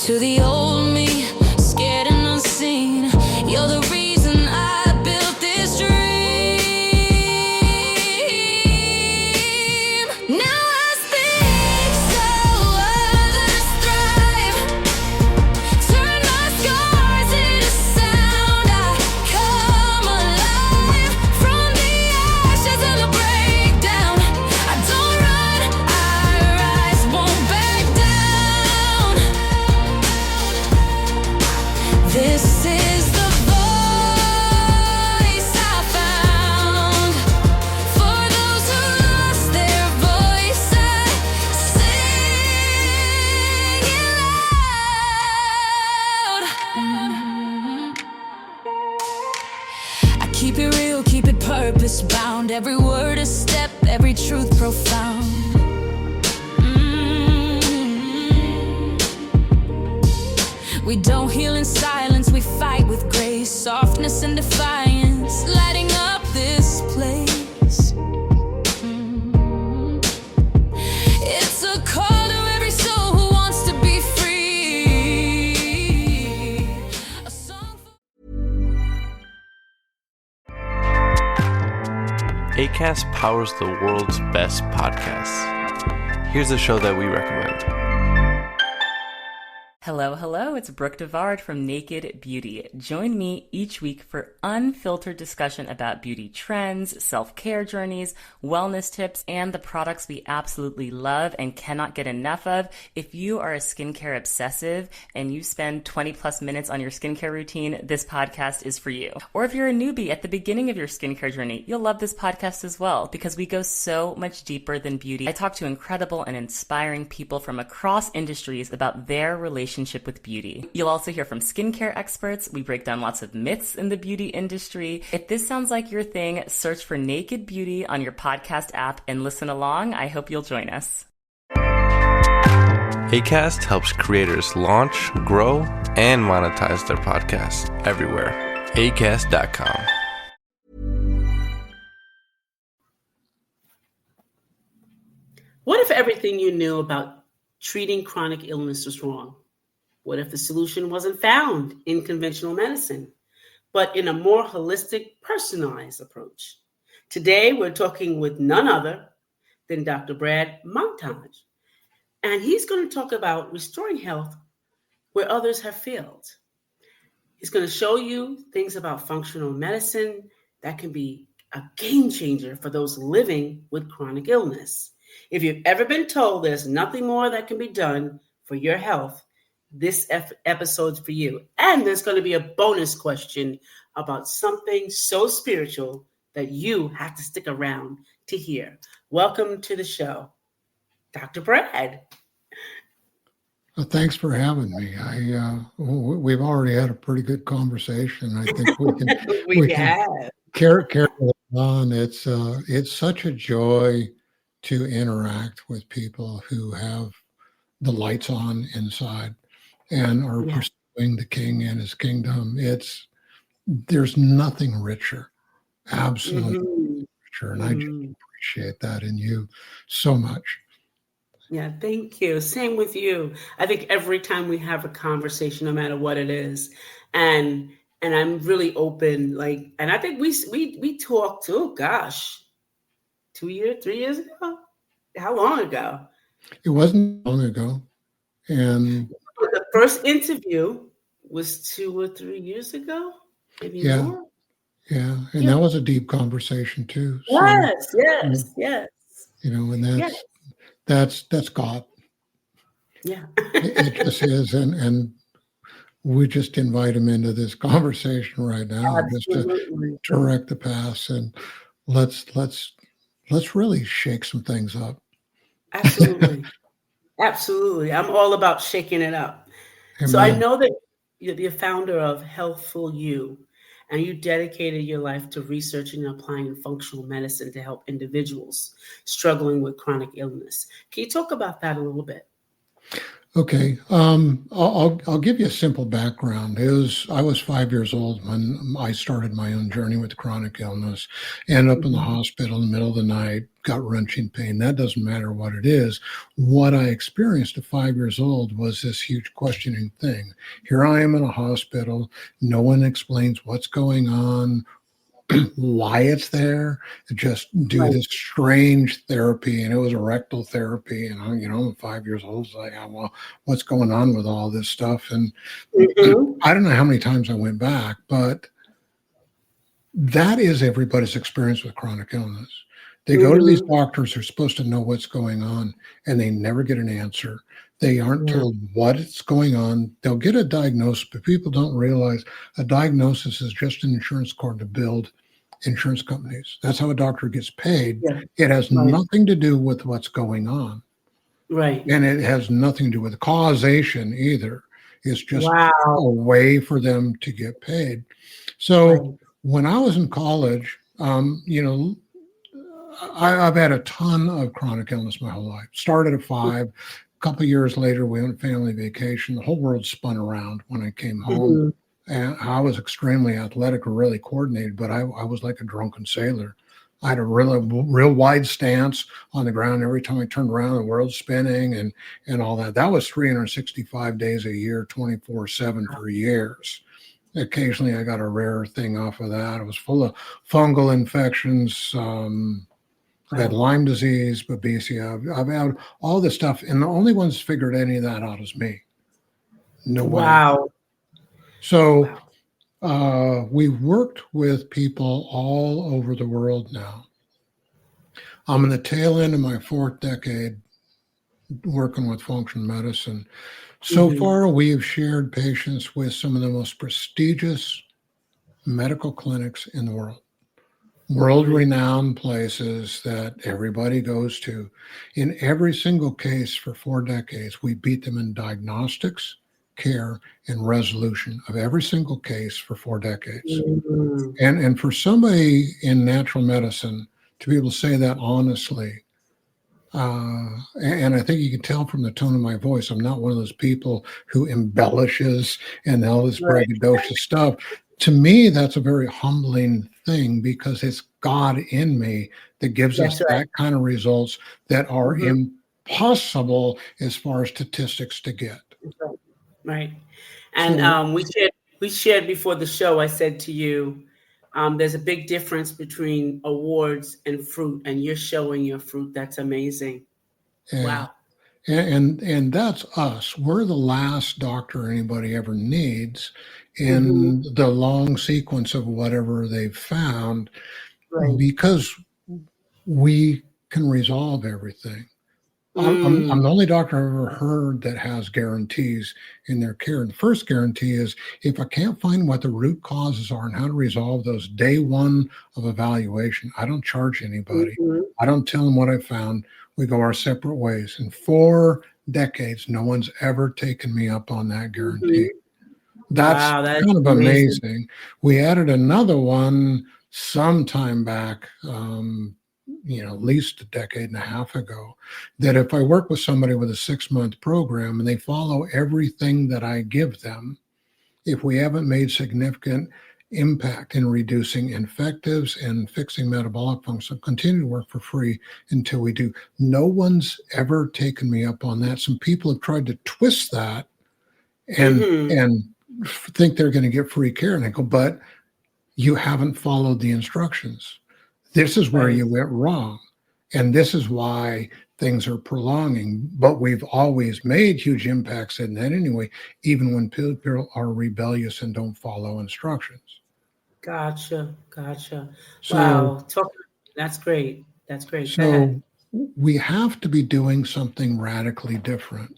To the old me, scared and unseen, you're the reason I built this dream. Now I speak so others thrive. Turn my scars into sound. I come alive from the ashes and the breakdown. I don't run, I rise, won't back down. This is the voice I found. For those who lost their voice, I sing it loud. I keep it real, keep it purpose bound. Every word a step, every truth profound. We don't heal in silence, we fight with grace, softness and defiance, lighting up this place. It's a call to every soul who wants to be free. A song for Acast powers the world's best podcasts. Here's a show that we recommend. Hello, it's Brooke Devard from Naked Beauty. Join me each week for unfiltered discussion about beauty trends, self-care journeys, wellness tips, and the products we absolutely love and cannot get enough of. If you are a skincare obsessive and you spend 20 plus minutes on your skincare routine, this podcast is for you. Or if you're a newbie at the beginning of your skincare journey, you'll love this podcast as well because we go so much deeper than beauty. I talk to incredible and inspiring people from across industries about their relationship with beauty. You'll also hear from skincare experts. We break down lots of myths in the beauty industry. If this sounds like your thing, search for Naked Beauty on your podcast app and listen along. I hope you'll join us. Acast helps creators launch, grow, and monetize their podcasts everywhere. Acast.com. What if everything you knew about treating chronic illness was wrong? What if the solution wasn't found in conventional medicine, but in a more holistic, personalized approach? Today, we're talking with none other than Dr. Brad Montagne, and he's going to talk about restoring health where others have failed. He's going to show you things about functional medicine that can be a game changer for those living with chronic illness. If you've ever been told there's nothing more that can be done for your health, this episode's for you. And there's going to be a bonus question about something so spiritual that you have to stick around to hear. Welcome to the show, Dr. Brad. Thanks for having me. We've already had a pretty good conversation. I think we can we can carry it on. It's such a joy to interact with people who have the lights on inside and are pursuing the King and his kingdom. There's nothing richer, absolutely richer, and I just appreciate that in you so much. Yeah, thank you. Same with you. I think every time we have a conversation, no matter what it is, and I'm really open. And I think we talked. Oh gosh, 3 years ago. How long ago? It wasn't long ago, and the first interview was 2 or 3 years ago. Maybe more. Yeah, and that was a deep conversation too. Yes. And that's God. Yeah. It just is, and we just invite him into this conversation right now, Absolutely. just to direct the path, and let's really shake some things up. Absolutely. I'm all about shaking it up. Amen. So I know that you're the founder of Healthful You, and you dedicated your life to researching and applying functional medicine to help individuals struggling with chronic illness. Can you talk about that a little bit? Okay. I'll give you a simple background. I was 5 years old when I started my own journey with chronic illness. Ended up in the Mhm. hospital in the middle of the night, gut wrenching pain. That doesn't matter what it is. What I experienced at 5 years old was this huge questioning thing. Here I am in a hospital. No one explains what's going on, why it's there, just do Right. this strange therapy. And it was a rectal therapy. And I'm 5 years old. It's like, oh, well, what's going on with all this stuff? And Mhm. I don't know how many times I went back, but that is everybody's experience with chronic illness. They go to these Mhm. doctors who are supposed to know what's going on, and they never get an answer. They aren't Yeah. told what is going on. They'll get a diagnosis, but people don't realize a diagnosis is just an insurance card to build insurance companies. That's how a doctor gets paid. Yeah. It has Right. nothing to do with what's going on, Right. and it has nothing to do with causation either. It's just Wow. a way for them to get paid. So Right. when I was in college, I've had a ton of chronic illness my whole life. Started at 5. A couple of years later, we went family vacation. The whole world spun around when I came home. Mhm. And I was extremely athletic and really coordinated, but I was like a drunken sailor. I had a real wide stance on the ground. Every time I turned around, the world's spinning and all that. That was 365 days a year, 24/7 for years. Occasionally, I got a rare thing off of that. It was full of fungal infections. I've had Wow. Lyme disease, babesia. I've had all this stuff, and the only one's figured any of that out is me. No one else. Wow. So Wow. we've worked with people all over the world now. I'm in the tail end of my 4th decade working with functional medicine. So Mhm. far, we have shared patients with some of the most prestigious medical clinics in the world. World Right. renowned places that everybody goes to. In every single case for 4 decades, we beat them in diagnostics, care, and resolution of every single case for 4 decades. Mhm. And for somebody in natural medicine to be able to say that honestly, and I think you can tell from the tone of my voice, I'm not one of those people who embellishes and all this Right. braggadocious stuff. To me, that's a very humbling thing because it's God in me that gives us That's right. that kind of results that are Mhm. impossible as far as statistics to get. Right. Right. And So, we shared before the show. I said to you, there's a big difference between awards and fruit, and you're showing your fruit. That's amazing. yeah. Wow. And that's us. We're the last doctor anybody ever needs Hmm. in the long sequence of whatever they've found Right. because we can resolve everything. I'm Mm. the only doctor I've ever heard that has guarantees in their care. And the first guarantee is if I can't find what the root causes are and how to resolve those day one of evaluation, I don't charge anybody. Hmm. I don't tell them what I found. We go our separate ways. In 4 decades, no one's ever taken me up on that Hmm. guarantee. That's Wow, that is kind of amazing. amazing. We added another one some time back, at least a decade and a half ago, that if I work with somebody with a 6-month program and they follow everything that I give them, if we haven't made significant impact in reducing infectives and fixing metabolic function, continue to work for free until we do. No one's ever taken me up on that. Some people have tried to twist that Hmm. and think they're going to get free care. And I go, but you haven't followed the instructions. This is where Right. you went wrong. And this is why things are prolonging. But we've always made huge impacts in that anyway, even when people are rebellious and don't follow instructions. Gotcha. Gotcha. So, Wow. That's great. That's great. Go ahead. so we have to be doing something radically different.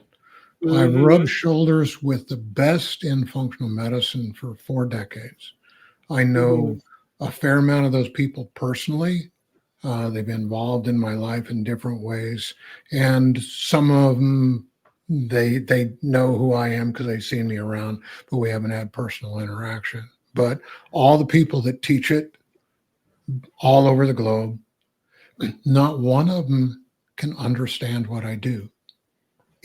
I've rubbed Hmm. shoulders with the best in functional medicine for 4 decades. I Hmm. know a fair amount of those people personally. They've been involved in my life in different ways, and some of them they know who I am because they've seen me around, but we haven't had personal interaction. But all the people that teach it all over the globe, not one of them can understand what I do.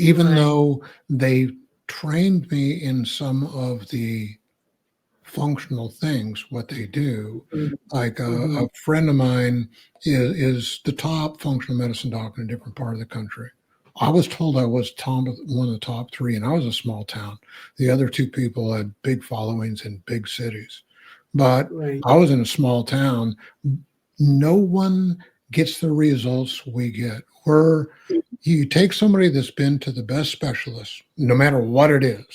even Right. though they trained me in some of the functional things, what they do. Like Mm-hmm. a friend of mine is the top functional medicine doctor in a different part of the country. I was told I was one of the top three, and I was a small town. The other two people had big followings in big cities, but Right. I was in a small town. No one gets the results we get. Where you take somebody that's been to the best specialist, no matter what it is,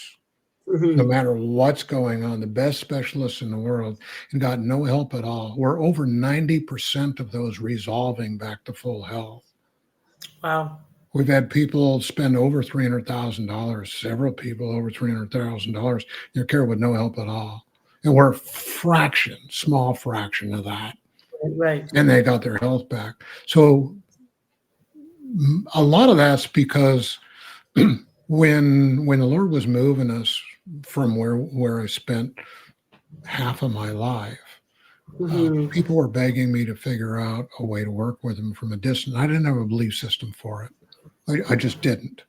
no Mm-hmm. matter what's going on, the best specialists in the world, and got no help at all. We're over 90% of those resolving back to full health. Wow. We've had people spend over $300,000, several people over $300,000 in their care with no help at all. And we're a fraction, small fraction of that. Right. And they got their health back. So a lot of that's because when the Lord was moving us from where I spent half of my life, Mm-hmm. people were begging me to figure out a way to work with them from a distance. I didn't have a belief system for it. I just didn't.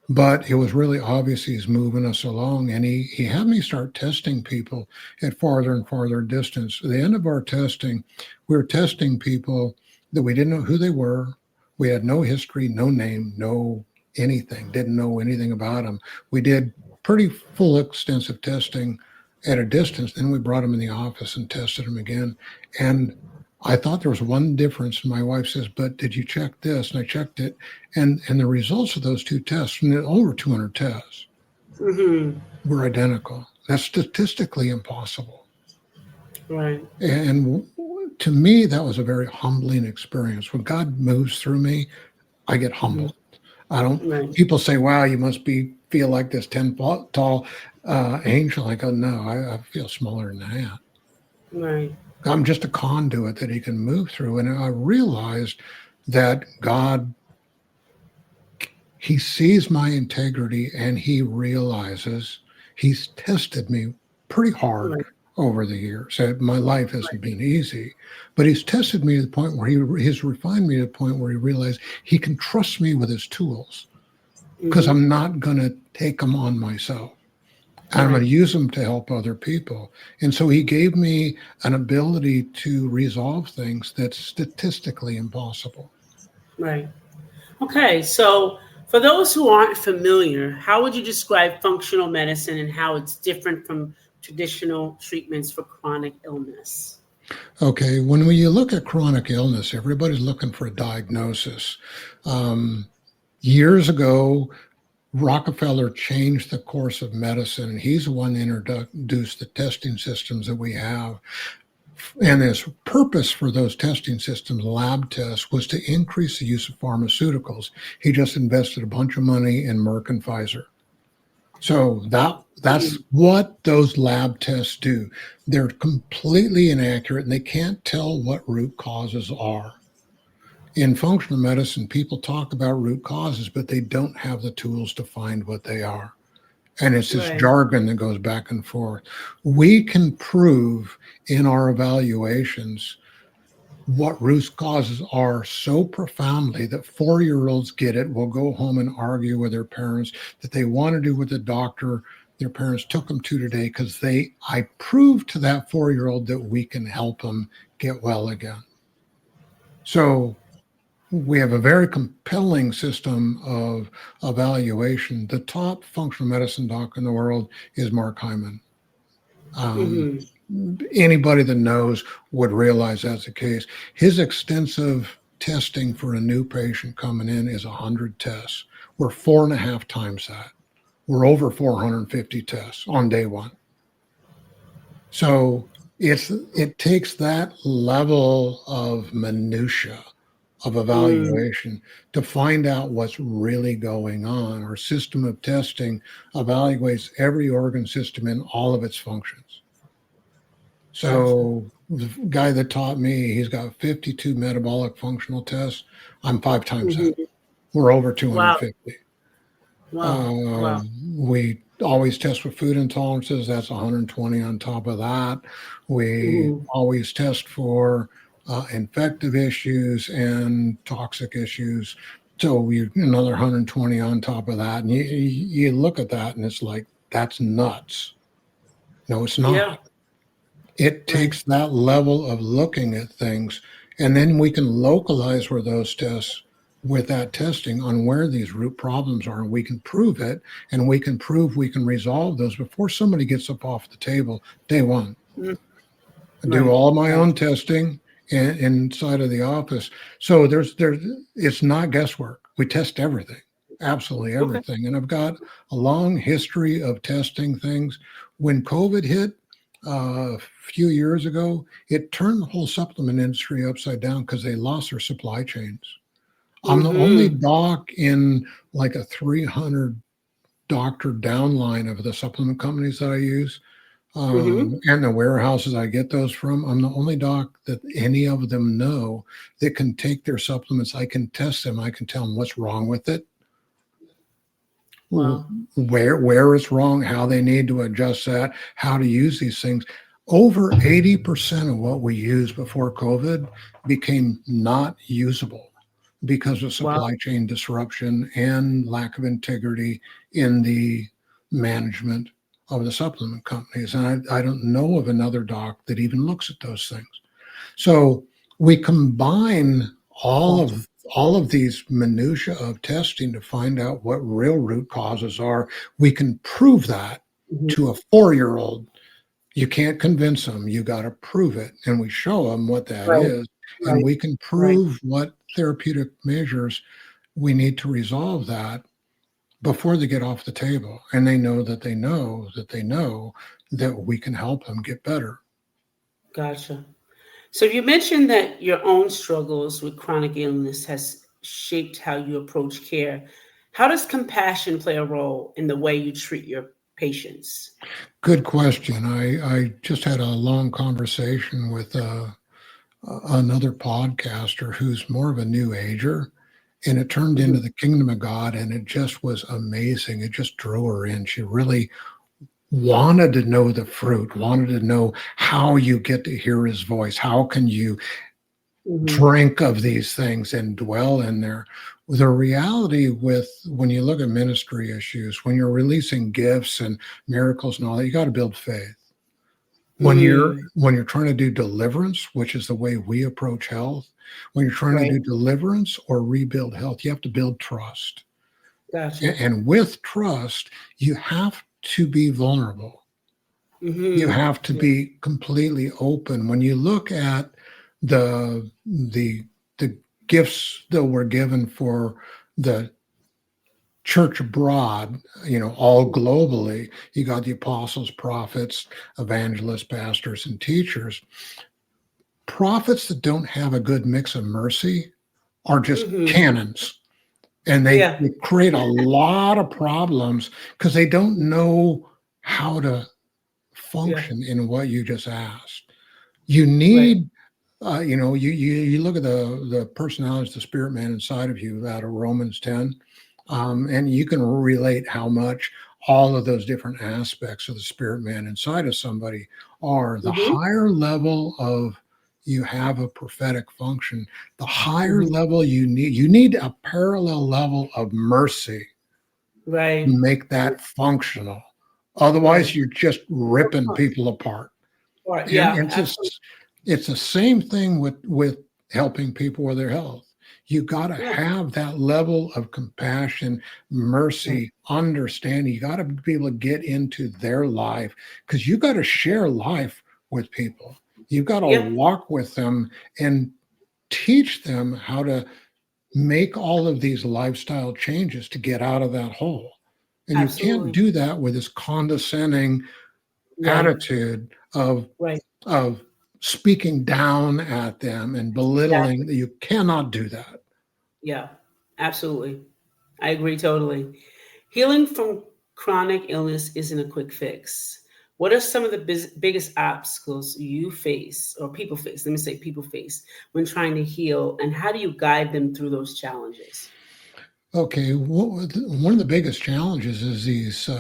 But it was really obvious he's moving us along, and he had me start testing people at farther and farther distance. At the end of our testing, we were testing people that we didn't know who they were. We had no history, no name, no anything, didn't know anything about them. We did pretty full, extensive testing at a distance. Then we brought them in the office and tested them again. And I thought there was one difference. And my wife says, "But did you check this?" And I checked it. And the results of those two tests, from the over 200 tests, Mm-hmm. were identical. That's statistically impossible. Right. And to me, that was a very humbling experience. When God moves through me, I get humbled. I don't. Right. People say, "Wow, you must feel like this 10-foot tall angel." I go, "No, I feel smaller than that. Right. I'm just a conduit that He can move through." And I realized that God, He sees my integrity, and He realizes He's tested me pretty hard Right. over the years. So my life hasn't been easy, but He's tested me to the point where He's refined me to the point where He realized He can trust me with His tools, because Mm-hmm. I'm not going to take them on myself. I'm going Right. to use them to help other people. And so He gave me an ability to resolve things that's statistically impossible. Right. Okay. So, for those who aren't familiar, how would you describe functional medicine and how it's different from traditional treatments for chronic illness? Okay, when you look at chronic illness, everybody's looking for a diagnosis. Um, Years ago, Rockefeller changed the course of medicine, and he's the one that introduced the testing systems that we have. And his purpose for those testing systems, lab tests, was to increase the use of pharmaceuticals. He just invested a bunch of money in Merck and Pfizer. So that's what those lab tests do. They're completely inaccurate, and they can't tell what root causes are. In functional medicine, people talk about root causes, but they don't have the tools to find what they are. And it's this Right. jargon that goes back and forth. We can prove in our evaluations what root causes are so profoundly that 4-year-olds get it, will go home and argue with their parents that they want to do what the doctor their parents took them to today, because I proved to that 4-year-old that we can help them get well again. So we have a very compelling system of evaluation. The top functional medicine doc in the world is Mark Hyman. Mm-hmm. Anybody that knows would realize that's the case. His extensive testing for a new patient coming in is 100 tests. We're 4.5 times that. We're over 450 tests on day one. So it takes that level of minutia of evaluation to find out what's really going on. Our system of testing evaluates every organ system in all of its functions. So the guy that taught me, he's got 52 metabolic functional tests. I'm 5 times that. Mm-hmm. We're over Wow. 250. Wow. Wow. We always test for food intolerances. That's 120 on top of that. We Mm-hmm. always test for infective issues and toxic issues. So you another 120 on top of that, and you look at that, and it's like, that's nuts. No, it's Yeah. not. It Right. takes that level of looking at things, and then we can localize where those tests with that testing on where these root problems are, and we can prove it, and we can prove we can resolve those before somebody gets up off the table day one. Mm. I do Right. all my Right. own testing inside of the office. So there's it's not guesswork. We test everything, absolutely Okay. everything. And I've got a long history of testing things. When COVID hit a few years ago, it turned the whole supplement industry upside down because they lost their supply chains. I'm the only Mm-hmm. doc in like a 300 doctor downline of the supplement companies that I use, Mm-hmm. and the warehouses I get those from. I'm the only doc that any of them know that can take their supplements. I can test them. I can tell them what's wrong with it, Wow. where it's wrong, how they need to adjust that, how to use these things. Over 80% of what we used before COVID became not usable because of Wow. supply chain disruption and lack of integrity in the management of the supplement companies. And I don't know of another doc that even looks at those things. So we combine all Gotcha. of all of these minutia of testing to find out what real root causes are. We can prove that Mhm. to a 4-year-old. You can't convince them. You got to prove it. And we show them what that Right. is. And Right. we can Right. prove what therapeutic measures we need to resolve that before they get off the table. And they know that they know that they know that we can help them get better. Gotcha. So you mentioned that your own struggles with chronic illness has shaped how you approach care. How does compassion play a role in the way you treat your patients? Good question. I just had a long conversation with another podcaster who's more of a new ager, and it turned into Mhm. the kingdom of God, and it just was amazing. It just drew her in. She really wanted to know the fruit, wanted to know how you get to hear his voice. How can you Mhm. drink of these things and dwell in there? The reality with when you look at ministry issues, when you're releasing gifts and miracles and all that, you got to build faith. Mm. When you're trying to do deliverance, which is the way we approach health, when you're trying to Right. do deliverance or rebuild health, you have to build trust. Gotcha. And with trust, you have to be vulnerable. You Mm-hmm. have to Yeah. be completely open. When you look at the gifts that were given for the church abroad, all globally, you got the apostles, prophets, evangelists, pastors, and teachers. Prophets that don't have a good mix of mercy are just Mm-hmm. cannons, and Yeah. they create a lot of problems because they don't know how to Yeah. function in what you just asked. You Right. need, you look at the personalities, the spirit man inside of you out of Romans 10, and you can relate how much all of those different aspects of the spirit man inside of somebody are. The Mm-hmm. higher level of you have a prophetic function, the higher Mm-hmm. level you need a parallel level of mercy to Right. make that functional. Otherwise, Right. you're just Of ripping course. people apart. Right. And Yeah. it's Absolutely. just it's the same thing with helping people with their health. You got to Yeah. have that level of compassion, Right. mercy, understanding. You got to be able to get into their life because you got to share life with people. You've got to Yep. walk with them and teach them how to make all of these lifestyle changes to get out of that hole. And you can't Absolutely. do that with this condescending Right. attitude of Right. of speaking down at them and belittling. Exactly. You cannot do that. Yeah. Absolutely. I agree totally. Healing from chronic illness isn't a quick fix. What are some of the biggest obstacles you face, or people face? Let me say people face when trying to heal, and how do you guide them through those challenges? Okay, one of the biggest challenges is these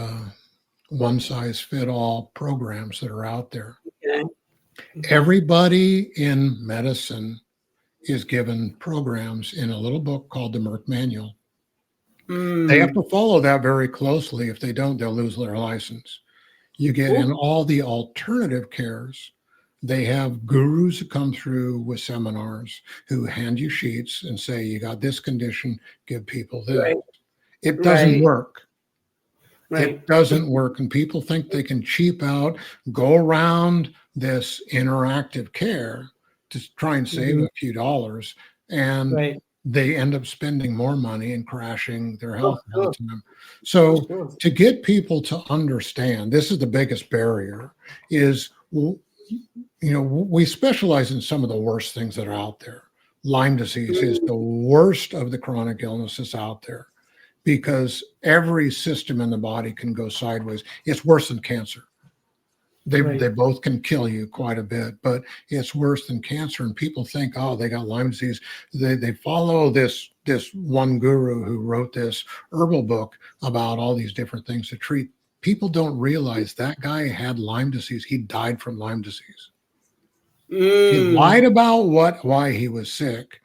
one size fit all programs that are out there. Okay. Okay. Everybody in medicine is given programs in a little book called the Merck Manual. Mm. They have to follow that very closely. If they don't, they'll lose their license. You get in all the alternative cares. They have gurus that come through with seminars who hand you sheets and say, you got this condition, give people this. Right. It doesn't Right. work. Right. It doesn't work. And people think they can cheap out, go around this interactive care to try and save a few dollars. And Right. they end up spending more money and crashing their health all Sure. the time. So Sure. to get people to understand, this is the biggest barrier, is, we specialize in some of the worst things that are out there. Lyme disease is the worst of the chronic illnesses out there because every system in the body can go sideways. It's worse than cancer. They both can kill you quite a bit, but it's worse than cancer. And people think, oh, they got Lyme disease. They follow this one guru who wrote this herbal book about all these different things to treat. People don't realize that guy had Lyme disease. He died from Lyme disease. He lied about why he was sick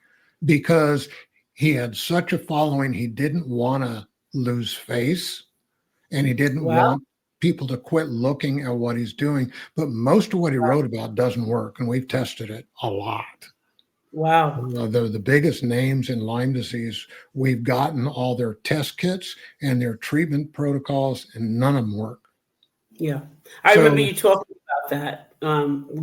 because he had such a following. He didn't want to lose face, and he didn't want people to quit looking at what he's doing. But most of what he wrote about doesn't work, and we've tested it a lot. Wow. The biggest names in Lyme disease, we've gotten all their test kits and their treatment protocols, and none of them work. Yeah. I remember you talking about that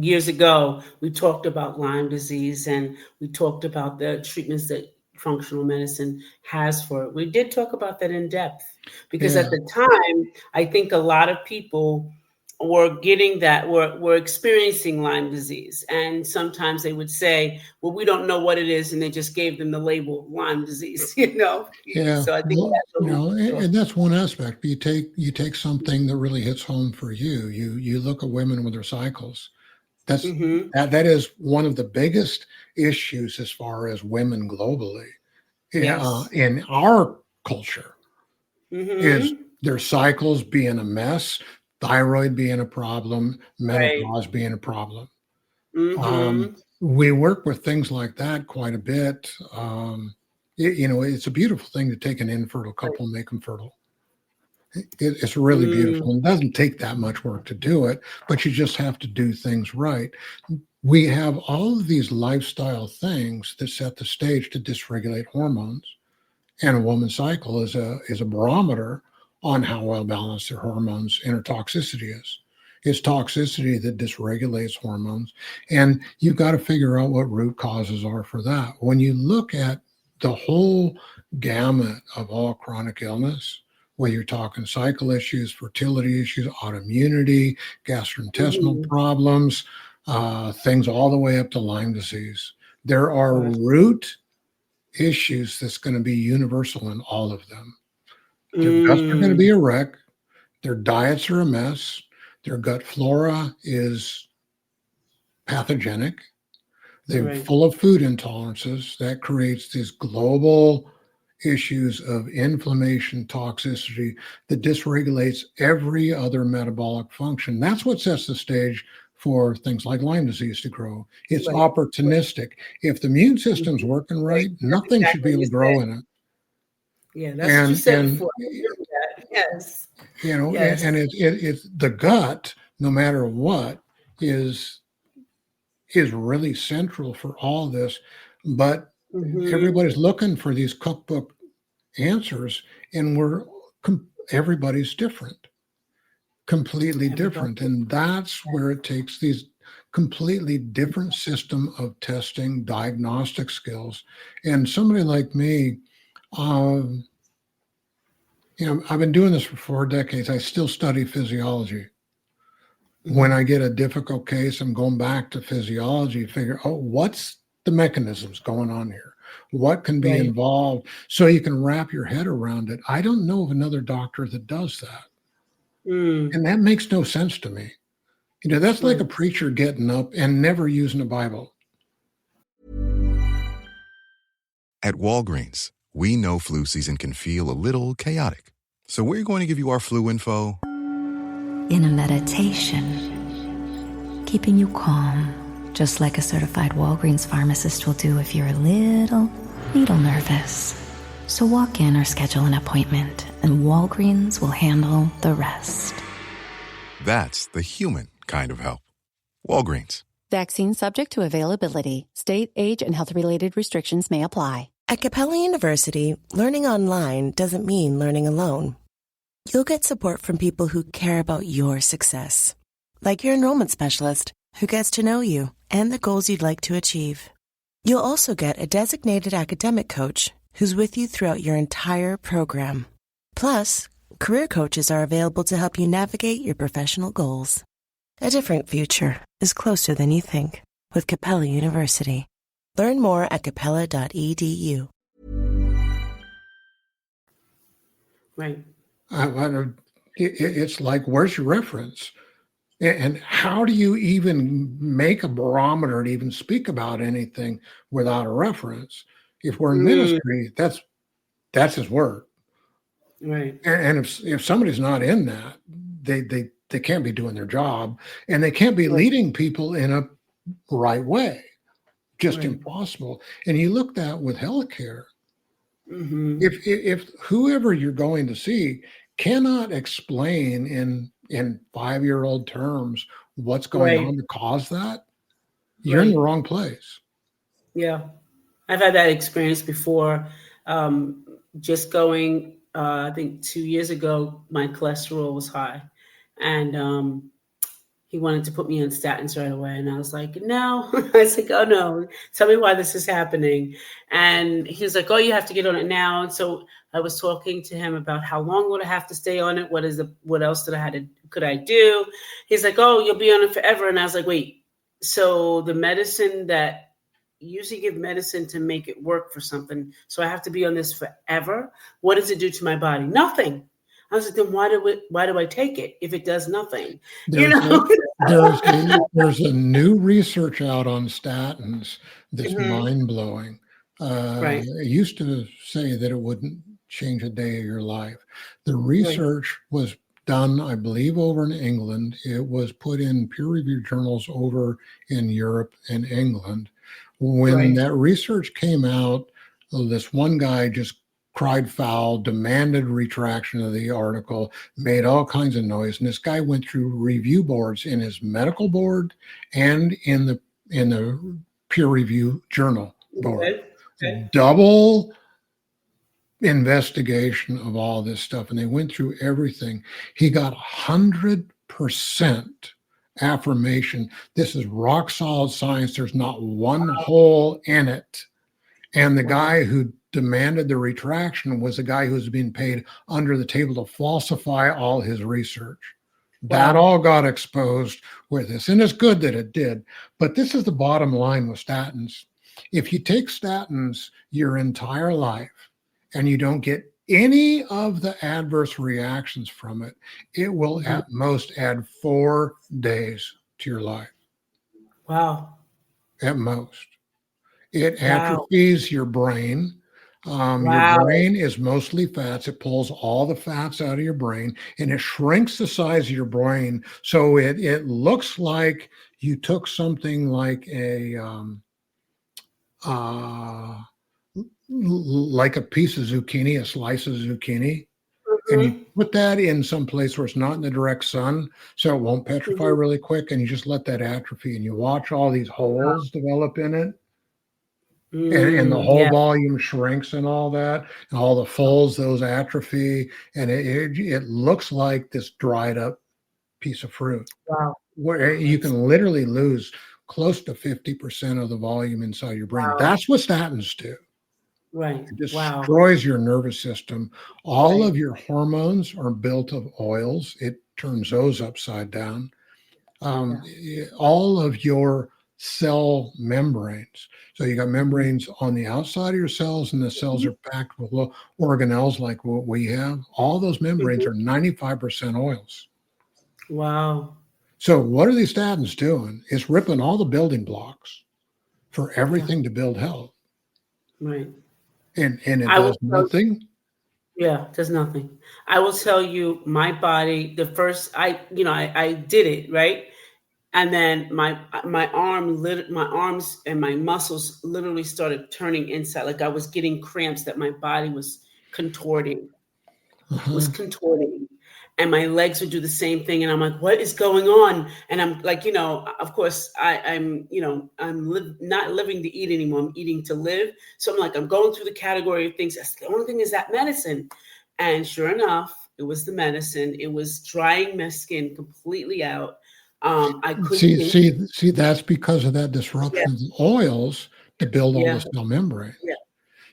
years ago. We talked about Lyme disease, and we talked about the treatments that functional medicine has for it. We did talk about that in depth because at the time, I think a lot of people were getting that, were experiencing Lyme disease. And sometimes they would say, well, we don't know what it is. And they just gave them the label Lyme disease, Yeah. So I think and that's one aspect. You take something that really hits home for you. You look at women with their cycles. That is one of the biggest issues as far as women globally in our culture is their cycles being a mess, thyroid being a problem, menopause being a problem. We work with things like that quite a bit. It's a beautiful thing to take an infertile couple and make them fertile. It's really beautiful. It doesn't take that much work to do it, but you just have to do things right. We have all of these lifestyle things that set the stage to dysregulate hormones, and a woman's cycle is a barometer on how well balanced their hormones and her toxicity is. It's toxicity that dysregulates hormones, and you've got to figure out what root causes are for that. When you look at the whole gamut of all chronic illness, whether you're talking cycle issues, fertility issues, autoimmunity, gastrointestinal problems, things all the way up to Lyme disease, there are root issues that's going to be universal in all of them. Their guts are going to be a wreck. Their diets are a mess. Their gut flora is pathogenic. They're full of food intolerances. That creates these global issues of inflammation, toxicity that dysregulates every other metabolic function. That's what sets the stage for things like Lyme disease to grow. It's opportunistic. If the immune system's working right, nothing should be able to grow in it. Yeah, that's what you said before. Yes. And it's the gut, no matter what, is really central for all this. But everybody's looking for these cookbook answers, and everybody's different, completely different. And that's where it takes these completely different system of testing, diagnostic skills. And somebody like me, I've been doing this for 4 decades. I still study physiology. When I get a difficult case, I'm going back to physiology, figure, what's the mechanisms going on here? What can be involved so you can wrap your head around it? I don't know of another doctor that does that. And that makes no sense to me. That's like a preacher getting up and never using a Bible. At Walgreens, we know flu season can feel a little chaotic. So we're going to give you our flu info in a meditation, keeping you calm just like a certified Walgreens pharmacist will do if you're a little nervous. So walk in or schedule an appointment, and Walgreens will handle the rest. That's the human kind of help. Walgreens. Vaccine subject to availability. State, age, and health-related restrictions may apply. At Capella University, learning online doesn't mean learning alone. You'll get support from people who care about your success, like your enrollment specialist who gets to know you and the goals you'd like to achieve. You'll also get a designated academic coach who's with you throughout your entire program. Plus, career coaches are available to help you navigate your professional goals. A different future is closer than you think with Capella University. Learn more at capella.edu. Right. It's like, where's your reference? And how do you even make a barometer and even speak about anything without a reference? If we're in ministry, that's his word. Right. And if somebody's not in that, they can't be doing their job, and they can't be leading people in a right way. Just impossible. And you look that with healthcare. Mm-hmm. If whoever you're going to see cannot explain in 5-year-old terms what's going on to cause that, you're in the wrong place. Yeah. I've had that experience before. Just going, I think 2 years ago, my cholesterol was high, and he wanted to put me on statins right away. And I was like, no. I was like, oh, no, tell me why this is happening. And he was like, oh, you have to get on it now. And so I was talking to him about how long would I have to stay on it? What else could I do? He's like, oh, you'll be on it forever. And I was like, wait, so the medicine that usually give medicine to make it work for something, so I have to be on this forever? What does it do to my body? Nothing. I was like, then why do I take it if it does nothing? There's a new research out on statins that's mind-blowing. It used to say that it wouldn't change a day of your life. The research was done, I believe, over in England. It was put in peer-reviewed journals over in Europe and England. When that research came out, this one guy just cried foul, demanded retraction of the article, made all kinds of noise. And this guy went through review boards in his medical board and in the peer review journal board. Double investigation of all this stuff. And they went through everything. He got 100% affirmation. This is rock solid science. There's not one hole in it. And the guy who demanded the retraction was a guy who was being paid under the table to falsify all his research. That all got exposed with this. And it's good that it did. But this is the bottom line with statins. If you take statins your entire life and you don't get any of the adverse reactions from it, it will at most add 4 days to your life. Wow. At most. It atrophies your brain. Your brain is mostly fats. It pulls all the fats out of your brain, and it shrinks the size of your brain. So it looks like you took something like like a piece of zucchini, a slice of zucchini, and you put that in some place where it's not in the direct sun, so it won't petrify really quick, and you just let that atrophy, and you watch all these holes develop in it. And the whole volume shrinks and all that, and all the folds, those atrophy, and it looks like this dried up piece of fruit. Wow. Where you can literally lose close to 50% of the volume inside your brain. That's what statins do. Right. It destroys your nervous system. All of your hormones are built of oils. It turns those upside down. All of your cell membranes. So you got membranes on the outside of your cells, and the cells are packed with little organelles like what we have. All those membranes are 95% oils. Wow. So what are these statins doing? It's ripping all the building blocks for everything to build health. Right. And it does nothing. Yeah, does nothing. I will tell you, my body, the first, I did it, right? And then my arms and my muscles literally started turning inside, like I was getting cramps, that my body was contorting, and my legs would do the same thing. And I'm like, what is going on? And I'm like, of course, I'm not living to eat anymore. I'm eating to live. So I'm like, I'm going through the category of things. That's the only thing is that medicine. And sure enough, it was the medicine. It was drying my skin completely out. I couldn't think. See, that's because of that disruption of the oils to build all the Yeah, cell membrane. yeah.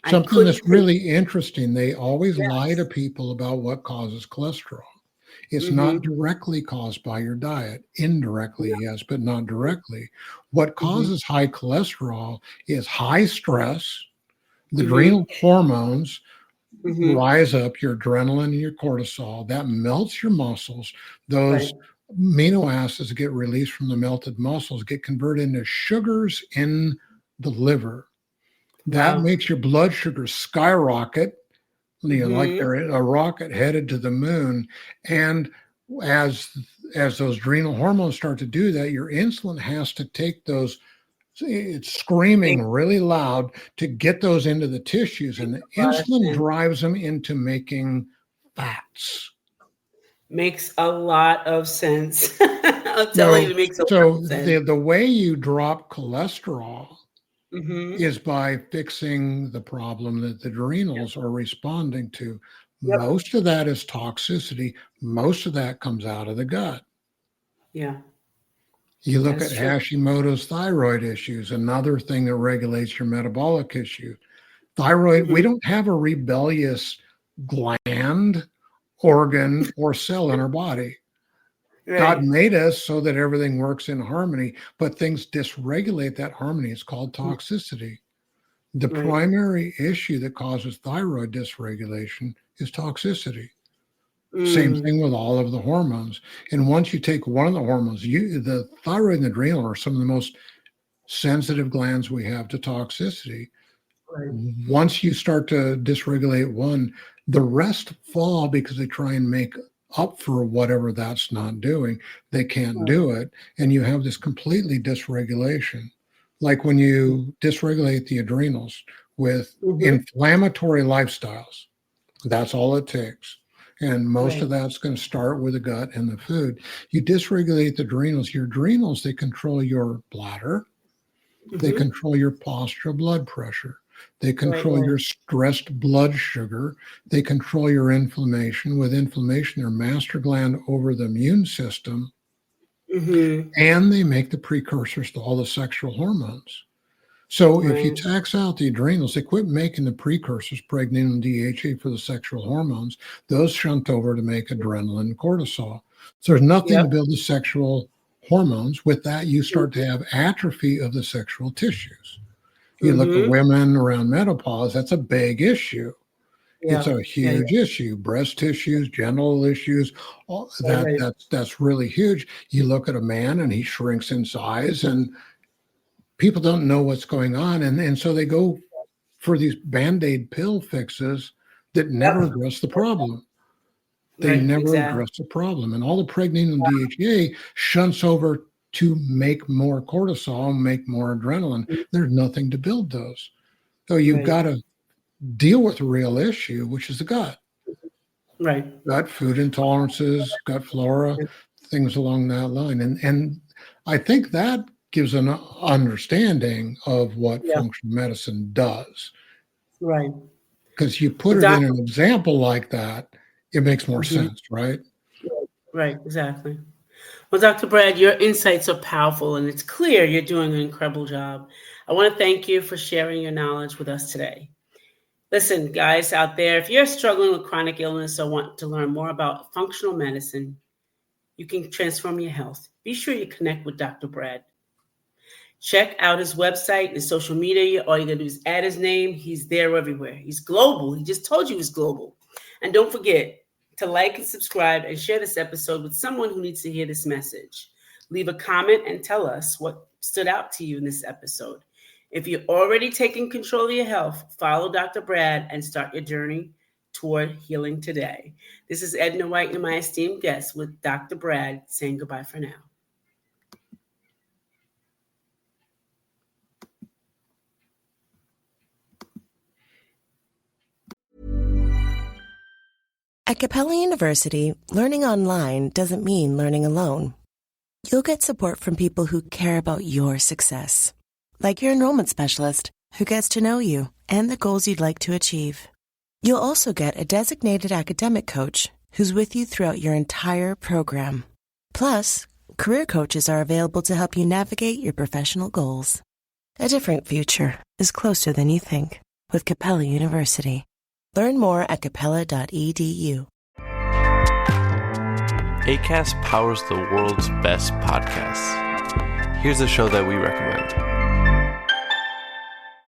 I Something couldn't that's think. really interesting, they always lie to Yes. people about what causes cholesterol. It's not Mm-hmm. directly caused by your diet. Indirectly, yes, but not directly. What Mm-hmm. causes high cholesterol is high stress. The Mm-hmm. adrenal hormones Mm-hmm. rise up, your adrenaline and your cortisol. That melts your muscles. Right. Those amino acids get released from the melted muscles, get converted into sugars in the liver. That Wow. makes your blood sugar skyrocket, like Mm-hmm. they're a rocket headed to the moon. And as those adrenal hormones start to do that, your insulin has to take those. It's screaming Makes really loud to get those into the tissues, and the a lot of insulin sense. drives them into making fats. Makes a lot of sense. I'm telling you, So, it makes a lot so of sense. the way you drop cholesterol Mm-hmm. is by fixing the problem that the adrenals are responding to. Yep. Most of that is toxicity. Most of that comes out of the gut. Yeah, You look at that's true. Hashimoto's thyroid issues, another thing that regulates your metabolic issue. Thyroid, we Mm-hmm. don't have a rebellious gland, organ, or cell in our body. God Right. made us so that everything works in harmony, but things dysregulate that harmony. It's called toxicity. The Right. primary issue that causes thyroid dysregulation is toxicity. Same Mm. thing with all of the hormones. And once you take one of the hormones, the thyroid and adrenal are some of the most sensitive glands we have to toxicity. Right. Once you start to dysregulate one, the rest fall because they try and make up for whatever that's not doing. They can't Right. do it. And you have this completely dysregulation. Like when you dysregulate the adrenals with Mm-hmm. inflammatory lifestyles, that's all it takes. And most Right. of that's going to start with the gut and the food. You dysregulate the adrenals. Your adrenals, they control your bladder. They Mm-hmm. control your postural blood pressure. They Right. control Right. your stressed blood sugar. They control your inflammation. With inflammation, they're master gland over the immune system, Mm-hmm. and they make the precursors to all the sexual hormones. So if you Right. tax out the adrenals, they quit making the precursors, pregnenolone and DHA, for the sexual hormones. Those shunt over to make adrenaline and cortisol. So there's nothing to Yep. build the sexual hormones. With that, you start to have atrophy of the sexual tissues. You look at Mm-hmm. women around menopause, that's a big issue. It's Yeah. a Yeah. huge issue. Breast tissues, genital issues, all Yeah. Right. that's really huge. You look at a man and he shrinks in size, and people don't know what's going on. And so they go for these band-aid pill fixes that never Yep. address the problem. They Right. never Exactly. address the problem. And all the pregnenolone and DHA shunts over to make more cortisol, make more adrenaline. There's nothing to build those. So you've Right. got to deal with the real issue, which is the gut. Right. Gut food intolerances, gut flora, things along that line. And I think that gives an understanding of what Yeah. functional medicine does. Right. Because you put Well, it in Doctor. an example like that, it makes more Mhm. sense, right? Right. Exactly. Well, Dr. Brad, your insights are powerful, and it's clear you're doing an incredible job. I want to thank you for sharing your knowledge with us today. Listen, guys out there, if you're struggling with chronic illness or want to learn more about functional medicine, you can transform your health. Be sure you connect with Dr. Brad. Check out his website and social media. All you gotta do is add his name. He's there everywhere. He's global. He just told you he's global. And don't forget to like and subscribe and share this episode with someone who needs to hear this message. Leave a comment and tell us what stood out to you in this episode. If you're already taking control of your health, follow Dr. Brad and start your journey toward healing today. This is Edna White and my esteemed guest with Dr. Brad saying goodbye for now. At Capella University, learning online doesn't mean learning alone. You'll get support from people who care about your success, like your enrollment specialist who gets to know you and the goals you'd like to achieve. You'll also get a designated academic coach who's with you throughout your entire program. Plus, career coaches are available to help you navigate your professional goals. A different future is closer than you think with Capella University. Learn more at capella.edu. Acast powers the world's best podcasts. Here's a show that we recommend.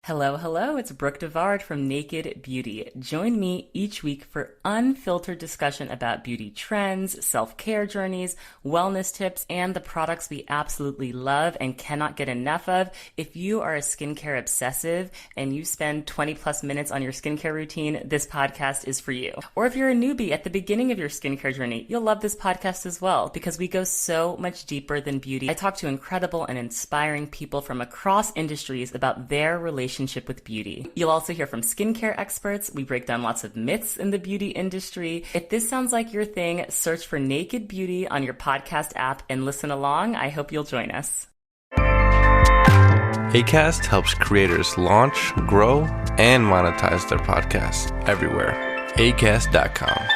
Hello, it's Brooke Devard from Naked Beauty. Join me each week for unfiltered discussion about beauty trends, self-care journeys, wellness tips, and the products we absolutely love and cannot get enough of. If you are a skincare obsessive and you spend 20 plus minutes on your skincare routine, this podcast is for you. Or if you're a newbie at the beginning of your skincare journey, you'll love this podcast as well because we go so much deeper than beauty. I talk to incredible and inspiring people from across industries about their relationship with beauty. You'll also hear from skincare experts. We break down lots of myths in the beauty industry. If this sounds like your thing, search for Naked Beauty on your podcast app and listen along. I hope you'll join us. Acast helps creators launch, grow, and monetize their podcasts everywhere. Acast.com.